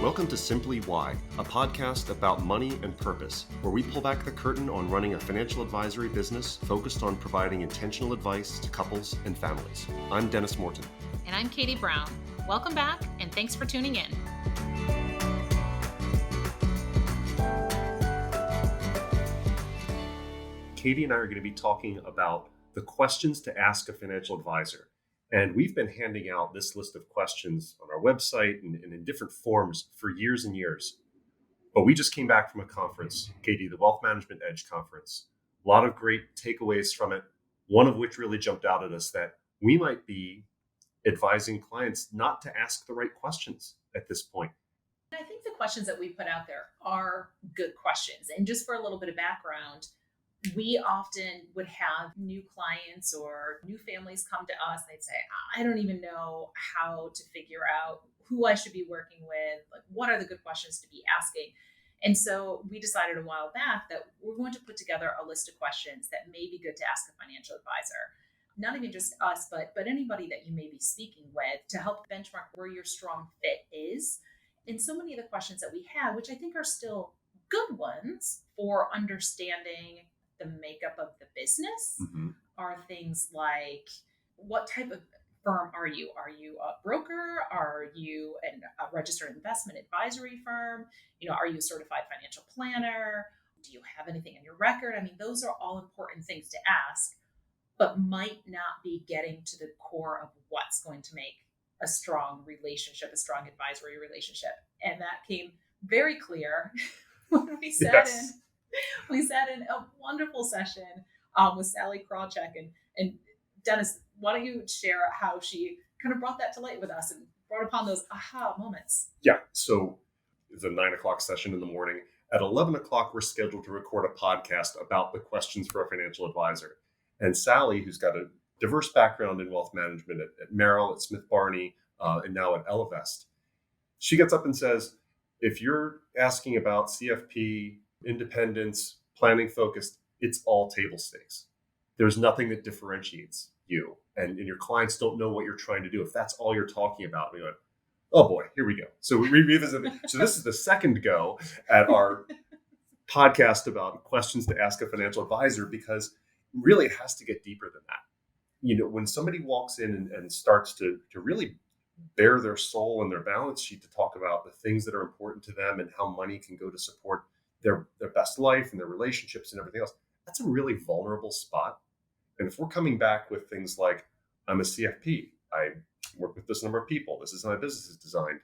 Welcome to Simply Why, a podcast about money and purpose, where we pull back the curtain on running a financial advisory business focused on providing intentional advice to couples and families. I'm Dennis Morton. And I'm Katie Brown. Welcome back, and thanks for tuning in. Katie and I are going to be talking about the questions to ask a financial advisor. And we've been handing out this list of questions on our website and in different forms for years and years. But we just came back from a conference, Katie, the Wealth Management Edge Conference. A lot of great takeaways from it, one of which really jumped out at us that we might be advising clients not to ask the right questions at this point. I think the questions that we put out there are good questions. And just for a little bit of background, we often would have new clients or new families come to us. They'd say, I don't even know how to figure out who I should be working with. Like, what are the good questions to be asking? And so we decided a while back that we're going to put together a list of questions that may be good to ask a financial advisor. Not even just us, but anybody that you may be speaking with to help benchmark where your strong fit is. And so many of the questions that we have, which I think are still good ones for understanding the makeup of the business, are things like, what type of firm are you? Are you a broker? Are you a registered investment advisory firm? Are you a certified financial planner? Do you have anything in your record? I mean, those are all important things to ask, but might not be getting to the core of what's going to make a strong relationship, a strong advisory relationship. And that came very clear when we sat in. We sat in a wonderful session with Sally Krawcheck. And Dennis, why don't you share how she kind of brought that to light with us and brought upon those aha moments? Yeah, so it's a 9 o'clock session in the morning. At 11 o'clock, we're scheduled to record a podcast about the questions for a financial advisor. And Sally, who's got a diverse background in wealth management at Merrill, at Smith Barney, and now at Ellevest, she gets up and says, if you're asking about CFP, independence, planning focused, it's all table stakes. There's nothing that differentiates you, and your clients don't know what you're trying to do. If that's all you're talking about, we went, oh boy, here we go. So we revisit it. So this is the second go at our podcast about questions to ask a financial advisor, because really it has to get deeper than that. When somebody walks in and starts to really bare their soul and their balance sheet to talk about the things that are important to them and how money can go to support their best life and their relationships and everything else, that's a really vulnerable spot. And if we're coming back with things like, I'm a CFP, I work with this number of people, this is how my business is designed,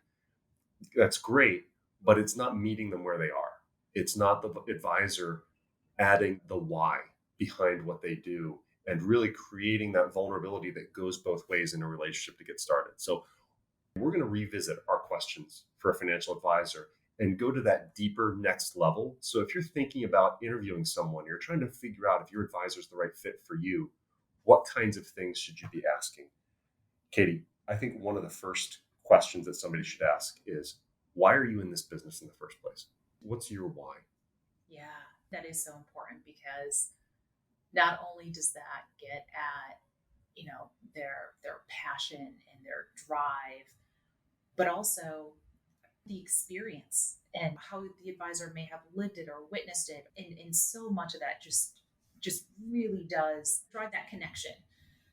that's great, but it's not meeting them where they are. It's not the advisor adding the why behind what they do and really creating that vulnerability that goes both ways in a relationship to get started. So we're going to revisit our questions for a financial advisor and go to that deeper next level. So if you're thinking about interviewing someone, you're trying to figure out if your advisor is the right fit for you, what kinds of things should you be asking? Katie, I think one of the first questions that somebody should ask is, why are you in this business in the first place? What's your why? Yeah, that is so important, because not only does that get at, their passion and their drive, but also the experience and how the advisor may have lived it or witnessed it. And so much of that just really does drive that connection.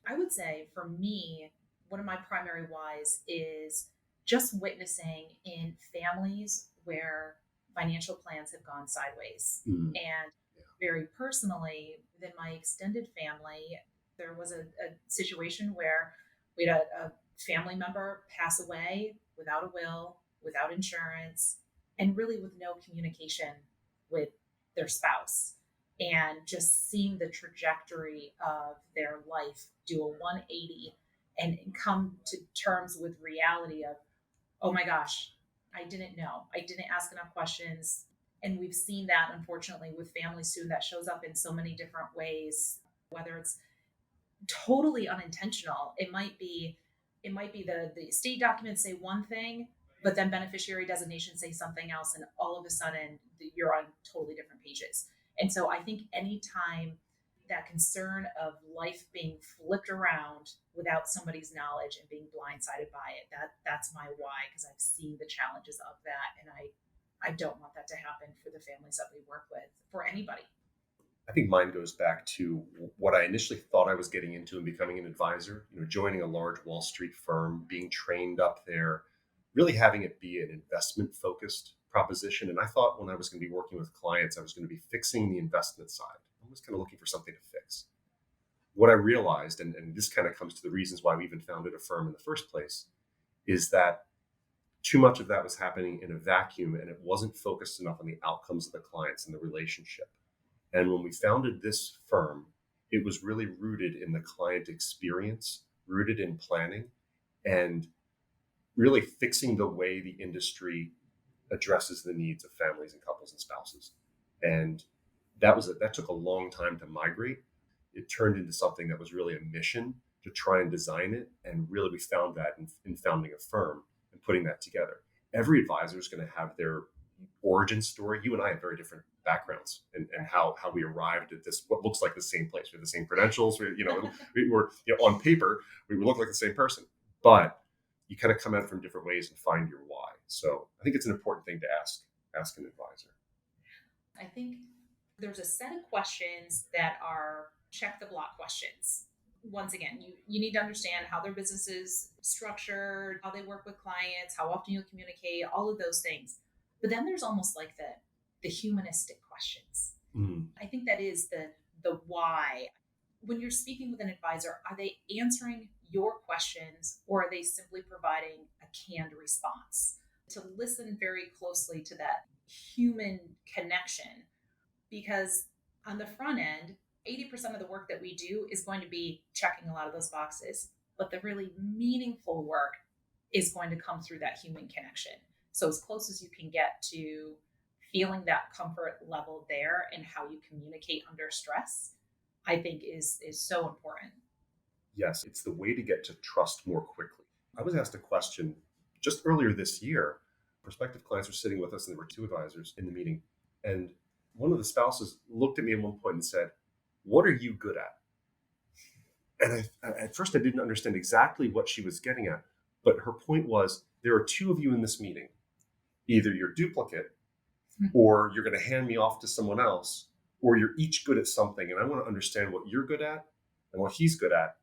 I would say for me, one of my primary whys is just witnessing in families where financial plans have gone sideways. And very personally, within my extended family, there was a situation where we had a family member pass away without a will, without insurance, and really with no communication with their spouse. And just seeing the trajectory of their life do a 180 and come to terms with reality of, oh my gosh, I didn't know. I didn't ask enough questions. And we've seen that, unfortunately, with families too, that shows up in so many different ways, whether it's totally unintentional. It might be the estate documents say one thing, but then beneficiary designation say something else, and all of a sudden you're on totally different pages. And so I think anytime that concern of life being flipped around without somebody's knowledge and being blindsided by it. That's my why, because I've seen the challenges of that, and I don't want that to happen for the families that we work with, for anybody. I think mine goes back to what I initially thought I was getting into and becoming an advisor, joining a large Wall Street firm, being trained up there, really having it be an investment focused proposition. And I thought when I was going to be working with clients, I was going to be fixing the investment side. I was kind of looking for something to fix. What I realized, and this kind of comes to the reasons why we even founded a firm in the first place, is that too much of that was happening in a vacuum and it wasn't focused enough on the outcomes of the clients and the relationship. And when we founded this firm, it was really rooted in the client experience, rooted in planning, and really fixing the way the industry addresses the needs of families and couples and spouses. And that took a long time to migrate. It turned into something that was really a mission to try and design it. And really, we found that in founding a firm and putting that together. Every advisor is going to have their origin story. You and I have very different backgrounds and how we arrived at this, what looks like the same place. We have the same credentials. We were on paper, we look like the same person, but you kind of come at it from different ways and find your why. So I think it's an important thing to ask an advisor. I think there's a set of questions that are check the block questions. Once again, you need to understand how their business is structured, how they work with clients, how often you communicate, all of those things. But then there's almost like the humanistic questions. I think that is the why. When you're speaking with an advisor, are they answering your questions or are they simply providing a canned response? To listen very closely to that human connection, because on the front end, 80% of the work that we do is going to be checking a lot of those boxes, but the really meaningful work is going to come through that human connection. So as close as you can get to feeling that comfort level there and how you communicate under stress, I think is so important. Yes, it's the way to get to trust more quickly. I was asked a question just earlier this year. Prospective clients were sitting with us and there were two advisors in the meeting. And one of the spouses looked at me at one point and said, "What are you good at?" And at first I didn't understand exactly what she was getting at. But her point was, there are two of you in this meeting. Either you're duplicate or you're going to hand me off to someone else, or you're each good at something. And I want to understand what you're good at and what he's good at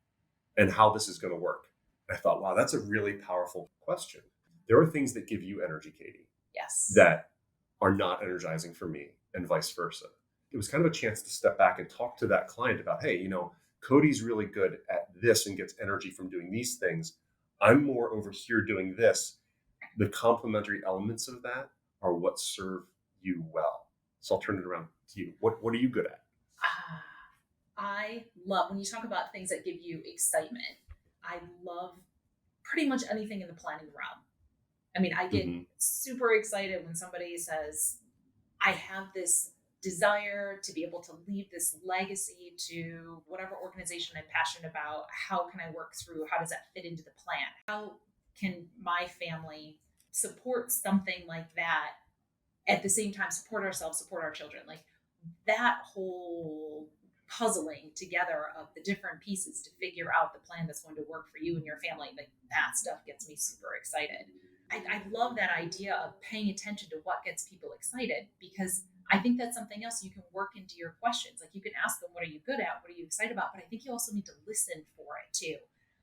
and how this is going to work. And I thought, wow, that's a really powerful question. There are things that give you energy, Katie, Yes, that are not energizing for me, and vice versa. It was kind of a chance to step back and talk to that client about, hey, Cody's really good at this and gets energy from doing these things. I'm more over here doing this. The complementary elements of that are what serve you well. So I'll turn it around to you. What are you good at? I love when you talk about things that give you excitement. I love pretty much anything in the planning realm. I mean, I get super excited when somebody says, I have this desire to be able to leave this legacy to whatever organization I'm passionate about. How can I work through? How does that fit into the plan? How can my family support something like that? At the same time, support ourselves, support our children. Like that whole puzzling together of the different pieces to figure out the plan that's going to work for you and your family. Like that stuff gets me super excited. I love that idea of paying attention to what gets people excited, because I think that's something else you can work into your questions. Like you can ask them, what are you good at? What are you excited about? But I think you also need to listen for it too.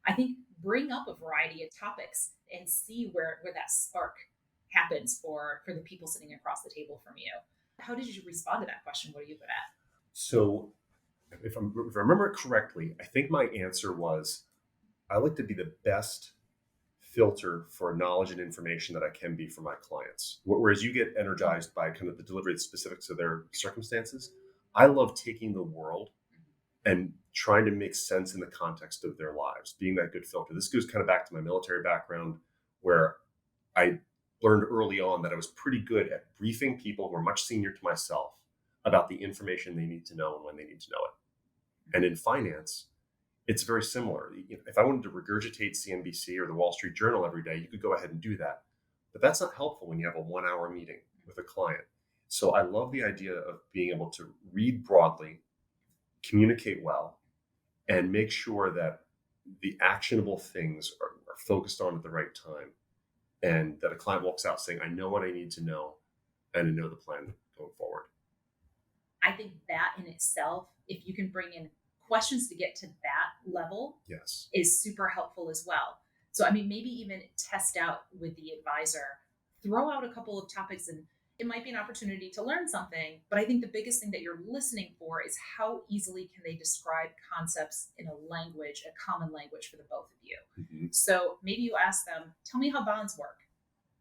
I think bring up a variety of topics and see where that spark happens for the people sitting across the table from you. How did you respond to that question? What are you good at? So if I remember it correctly, I think my answer was, I like to be the best filter for knowledge and information that I can be for my clients. Whereas you get energized by kind of the delivery of specifics of their circumstances, I love taking the world and trying to make sense in the context of their lives, being that good filter. This goes kind of back to my military background, where I learned early on that I was pretty good at briefing people who are much senior to myself about the information they need to know and when they need to know it. And in finance, it's very similar. If I wanted to regurgitate CNBC or the Wall Street Journal every day, you could go ahead and do that. But that's not helpful when you have a 1-hour meeting with a client. So I love the idea of being able to read broadly, communicate well, and make sure that the actionable things are focused on at the right time, and that a client walks out saying, I know what I need to know, and I know the plan going forward. I think that in itself, if you can bring in questions to get to that level, Yes. is super helpful as well. So, I mean, maybe even test out with the advisor, throw out a couple of topics, and it might be an opportunity to learn something. But I think the biggest thing that you're listening for is how easily can they describe concepts in a language, a common language for the both of you. Mm-hmm. So maybe you ask them, tell me how bonds work.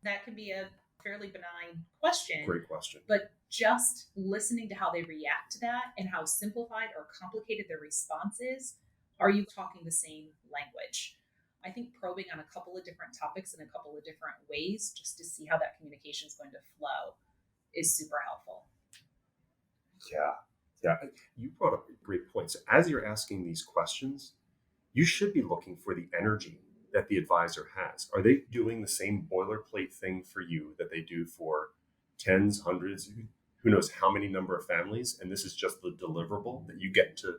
That could be a fairly benign question. Great question. But just listening to how they react to that and how simplified or complicated their response is, are you talking the same language? I think probing on a couple of different topics in a couple of different ways just to see how that communication is going to flow is super helpful. Yeah. Yeah. You brought up a great point. So as you're asking these questions, you should be looking for the energy that the advisor has. Are they doing the same boilerplate thing for you that they do for tens, hundreds, who knows how many number of families? And this is just the deliverable that you get to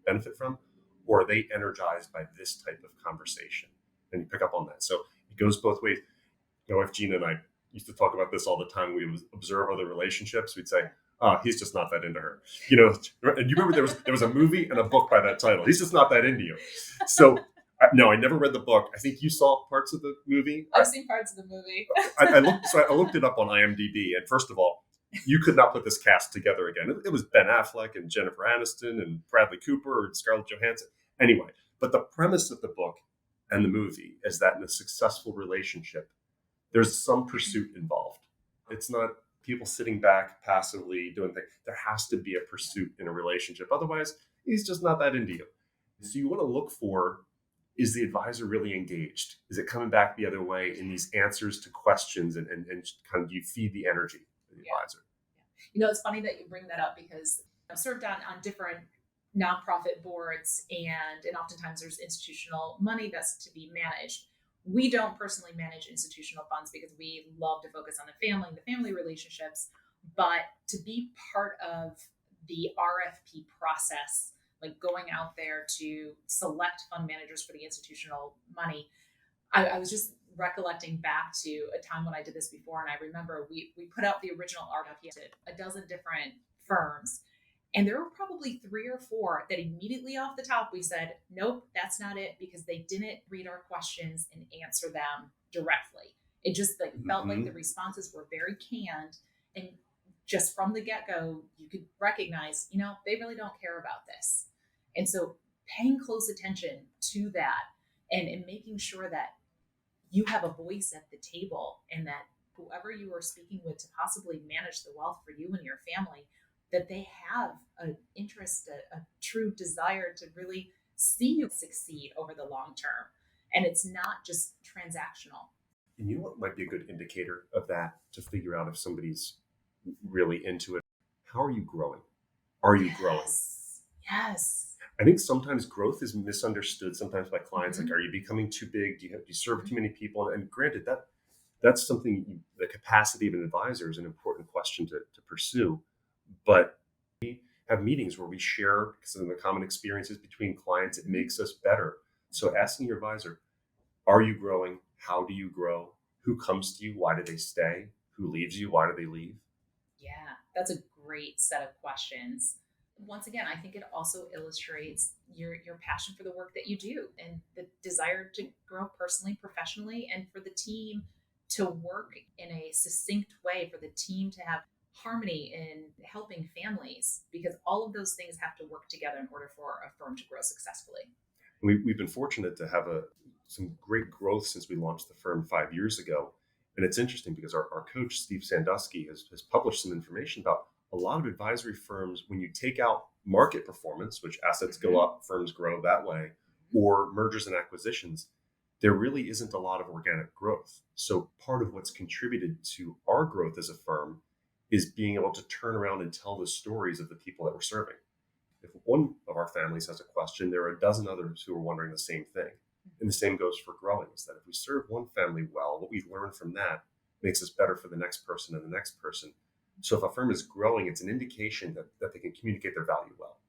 benefit from? Or are they energized by this type of conversation? And you pick up on that. So it goes both ways. My wife Gina and I used to talk about this all the time. We would observe other relationships. We'd say, "Oh, he's just not that into her." And you remember there was a movie and a book by that title. He's just not that into you. So no, I never read the book. I think you saw parts of the movie. I've seen parts of the movie. I looked it up on IMDb, and first of all, you could not put this cast together again. It was Ben Affleck and Jennifer Aniston and Bradley Cooper and Scarlett Johansson. Anyway, but the premise of the book and the movie is that in a successful relationship, there's some pursuit involved. It's not people sitting back passively doing things. There has to be a pursuit in a relationship. Otherwise, he's just not that into you. So you want to look for, is the advisor really engaged? Is it coming back the other way in these answers to questions, and kind of do you feed the energy of the advisor? It's funny that you bring that up because I've served on different nonprofit boards, and oftentimes there's institutional money that's to be managed. We don't personally manage institutional funds because we love to focus on the family relationships, but to be part of the RFP process, like going out there to select fund managers for the institutional money, I was just recollecting back to a time when I did this before, and I remember we put out the original RFP to a dozen different firms. And there were probably 3 or 4 that immediately off the top we said, nope, that's not it, because they didn't read our questions and answer them directly. It just felt like the responses were very canned. And just from the get-go, you could recognize, they really don't care about this. And so paying close attention to that and making sure that you have a voice at the table, and that whoever you are speaking with to possibly manage the wealth for you and your family, that they have an interest, a true desire to really see you succeed over the long term. And it's not just transactional. And you know what might be a good indicator of that to figure out if somebody's really into it? How are you growing? Are you growing? Yes. I think sometimes growth is misunderstood sometimes by clients. Like, are you becoming too big? Do you serve too many people? And granted, that's something, the capacity of an advisor is an important question to pursue. But we have meetings where we share some of the common experiences between clients. It makes us better. So asking your advisor, are you growing? How do you grow? Who comes to you? Why do they stay? Who leaves you? Why do they leave? Yeah, that's a great set of questions. Once again, I think it also illustrates your passion for the work that you do and the desire to grow personally, professionally, and for the team to work in a succinct way, for the team to have harmony in helping families, because all of those things have to work together in order for a firm to grow successfully. We've been fortunate to have some great growth since we launched the firm 5 years ago. And it's interesting because our coach, Steve Sandusky, has published some information about a lot of advisory firms. When you take out market performance, which assets go up, firms grow that way, or mergers and acquisitions, there really isn't a lot of organic growth. So part of what's contributed to our growth as a firm is being able to turn around and tell the stories of the people that we're serving. If one of our families has a question, there are a dozen others who are wondering the same thing. And the same goes for growing, is that if we serve one family well, what we learn from that makes us better for the next person and the next person. So if a firm is growing, it's an indication that they can communicate their value well.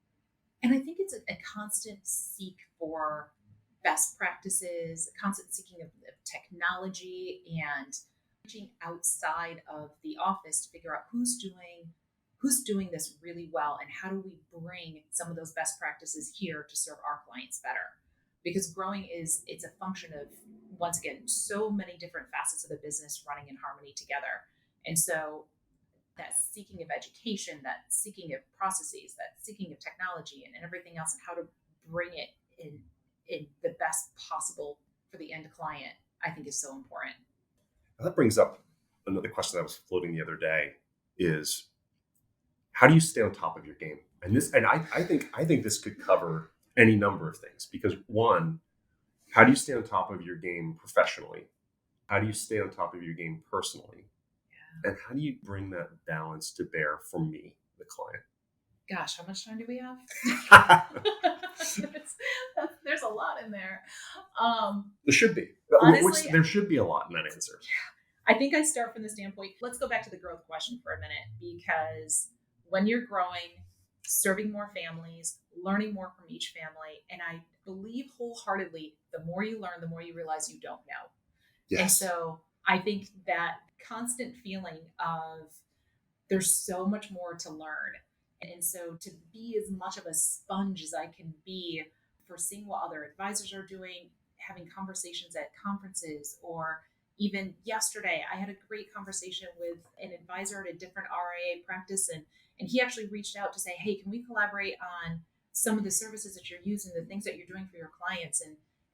And I think it's a constant seek for best practices, a constant seeking of technology, and reaching outside of the office to figure out who's doing this really well, and how do we bring some of those best practices here to serve our clients better. Because growing is it's a function of, once again, so many different facets of the business running in harmony together. And so that seeking of education, that seeking of processes, that seeking of technology, and everything else, and how to bring it in the best possible for the end client, I think is so important. Now that brings up another question that was floating the other day: is how do you stay on top of your game? And I think this could cover any number of things, because one, how do you stay on top of your game professionally? How do you stay on top of your game personally? And how do you bring that balance to bear for me, the client? Gosh, how much time do we have? There's a lot in there. There should be. Honestly, There should be a lot in that answer. I think I start from the standpoint, let's go back to the growth question for a minute, because when you're growing, serving more families, learning more from each family, and I believe wholeheartedly, the more you learn, the more you realize you don't know. Yes. And so I think that constant feeling of there's so much more to learn. And so to be as much of a sponge as I can be for seeing what other advisors are doing, having conversations at conferences, or even yesterday, I had a great conversation with an advisor at a different RIA practice, and he actually reached out to say, hey, can we collaborate on some of the services that you're using, the things that you're doing for your clients?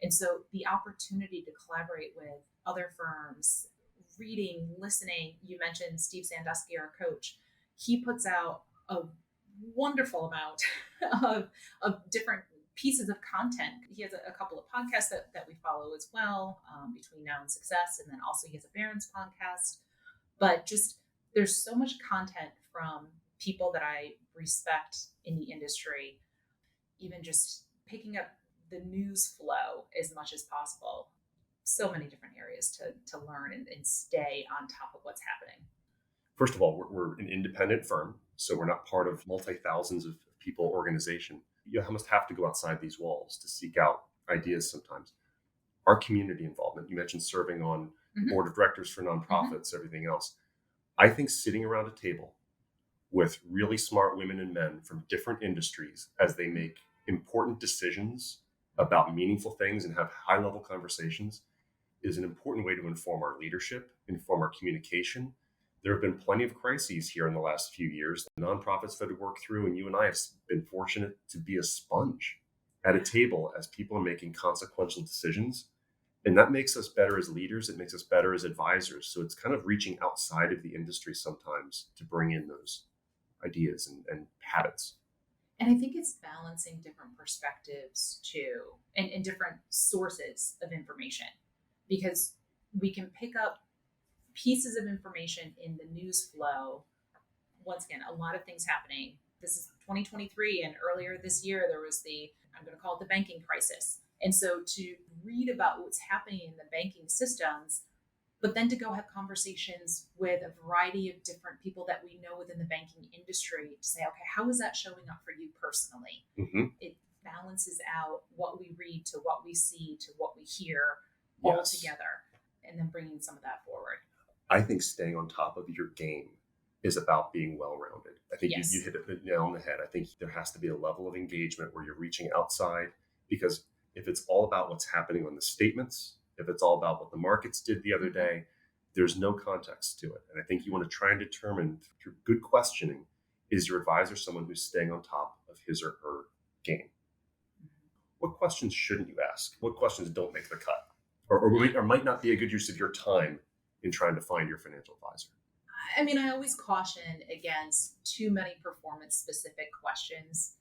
And so the opportunity to collaborate with other firms, reading, listening. You mentioned Steve Sandusky, our coach. He puts out a wonderful amount of different pieces of content. He has a couple of podcasts that we follow as well, between Now and Success, and then also he has a Barron's podcast. But just there's so much content from people that I respect in the industry, even just picking up the news flow as much as possible. So many different areas to learn and stay on top of what's happening. First of all, we're an independent firm, so we're not part of multi-thousands of people organization. You must have to go outside these walls to seek out ideas sometimes. Our community involvement, you mentioned serving on board of directors for nonprofits, everything else. I think sitting around a table with really smart women and men from different industries as they make important decisions about meaningful things and have high-level conversations is an important way to inform our leadership, inform our communication. There have been plenty of crises here in the last few years, the nonprofits that have worked through, and you and I have been fortunate to be a sponge at a table as people are making consequential decisions. And that makes us better as leaders. It makes us better as advisors. So it's kind of reaching outside of the industry sometimes to bring in those ideas and habits. And I think it's balancing different perspectives too, and different sources of information, because we can pick up pieces of information in the news flow. Once again, a lot of things happening. This is 2023, and earlier this year there was I'm going to call it the banking crisis. And so to read about what's happening in the banking systems, but then to go have conversations with a variety of different people that we know within the banking industry to say, okay, how is that showing up for you personally? It balances out what we read to what we see to what we hear all together, and then bringing some of that forward. I think staying on top of your game is about being well-rounded. I think you hit the nail on the head. I think there has to be a level of engagement where you're reaching outside, because if it's all about what's happening on the statements, if it's all about what the markets did the other day, there's no context to it. And I think you want to try and determine through good questioning, is your advisor someone who's staying on top of his or her game? What questions shouldn't you ask? What questions don't make the cut? Or might not be a good use of your time in trying to find your financial advisor? I mean, I always caution against too many performance-specific questions.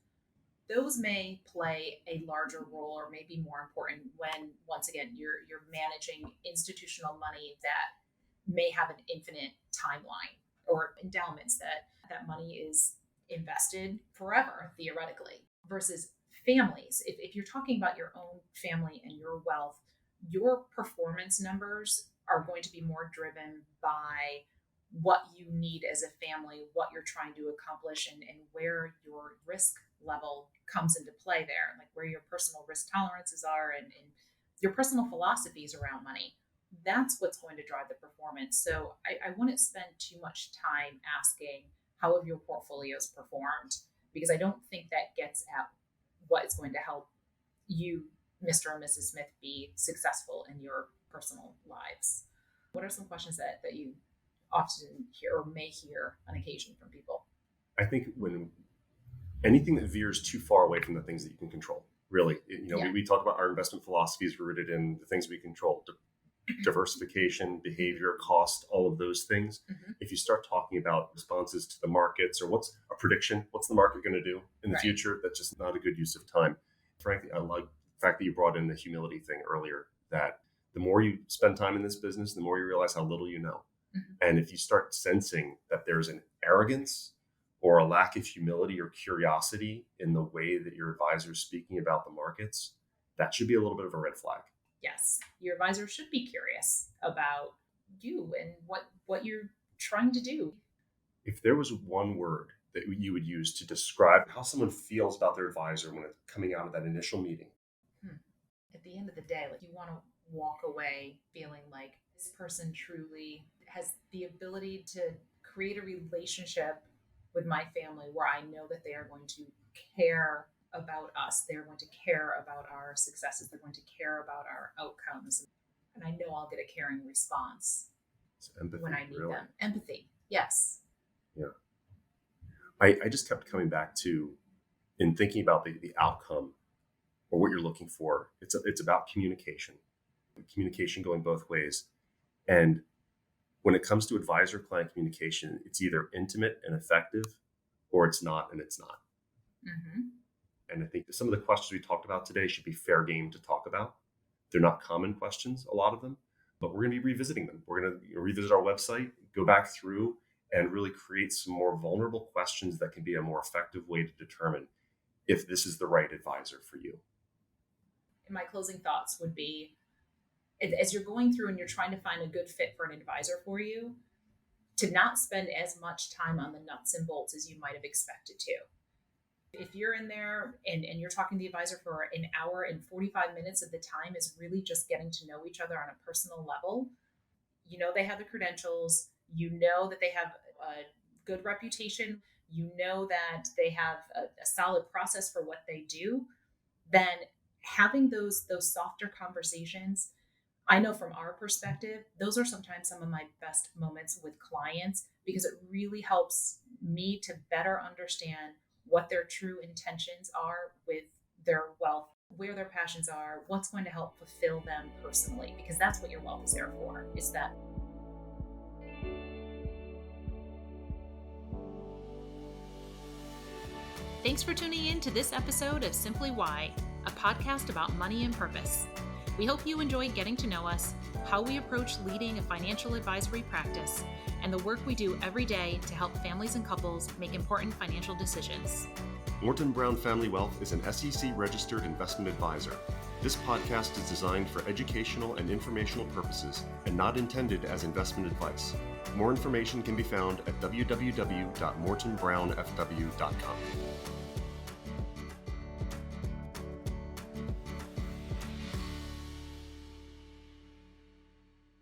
Those may play a larger role, or maybe more important, when once again you're managing institutional money that may have an infinite timeline, or endowments that money is invested forever theoretically, versus families. If you're talking about your own family and your wealth, your performance numbers are going to be more driven by what you need as a family, what you're trying to accomplish, and where your risk level comes into play there, like where your personal risk tolerances are and your personal philosophies around money. That's what's going to drive the performance. So I wouldn't spend too much time asking how have your portfolios performed, because I don't think that gets at what is going to help you, Mr. and Mrs. Smith, be successful in your personal lives. What are some questions that you often hear or may hear on occasion from people? I think when anything that veers too far away from the things that you can control, really, we talk about our investment philosophies rooted in the things we control, diversification, behavior, cost, all of those things. Mm-hmm. If you start talking about responses to the markets or what's a prediction, what's the market going to do in the future, that's just not a good use of time. Frankly, I like the fact that you brought in the humility thing earlier, that the more you spend time in this business, the more you realize how little you know. Mm-hmm. And if you start sensing that there's an arrogance or a lack of humility or curiosity in the way that your advisor is speaking about the markets, that should be a little bit of a red flag. Yes, your advisor should be curious about you and what you're trying to do. If there was one word that you would use to describe how someone feels about their advisor when it's coming out of that initial meeting. At the end of the day, like, you want to walk away feeling like this person truly has the ability to create a relationship with my family where I know that they are going to care about us. They're going to care about our successes. They're going to care about our outcomes. And I know I'll get a caring response Empathy, when I need really. them. Empathy. Yes. Yeah. I just kept coming back to, in thinking about the outcome or what you're looking for, it's about communication going both ways. And when it comes to advisor-client communication, it's either intimate and effective, or it's not and it's not. Mm-hmm. And I think some of the questions we talked about today should be fair game to talk about. They're not common questions, a lot of them, but we're going to be revisiting them. We're going to revisit our website, go back through, and really create some more vulnerable questions that can be a more effective way to determine if this is the right advisor for you. And my closing thoughts would be, as you're going through and you're trying to find a good fit for an advisor for you, to not spend as much time on the nuts and bolts as you might have expected to. If you're in there and you're talking to the advisor for an hour and 45 minutes of the time is really just getting to know each other on a personal level, you know they have the credentials, you know that they have a good reputation, you know that they have a solid process for what they do, then having those softer conversations, I know from our perspective, those are sometimes some of my best moments with clients, because it really helps me to better understand what their true intentions are with their wealth, where their passions are, what's going to help fulfill them personally, because that's what your wealth is there for, is that. Thanks for tuning in to this episode of Simply Why, a podcast about money and purpose. We hope you enjoyed getting to know us, how we approach leading a financial advisory practice, and the work we do every day to help families and couples make important financial decisions. Morton Brown Family Wealth is an SEC-registered investment advisor. This podcast is designed for educational and informational purposes and not intended as investment advice. More information can be found at www.mortonbrownfw.com.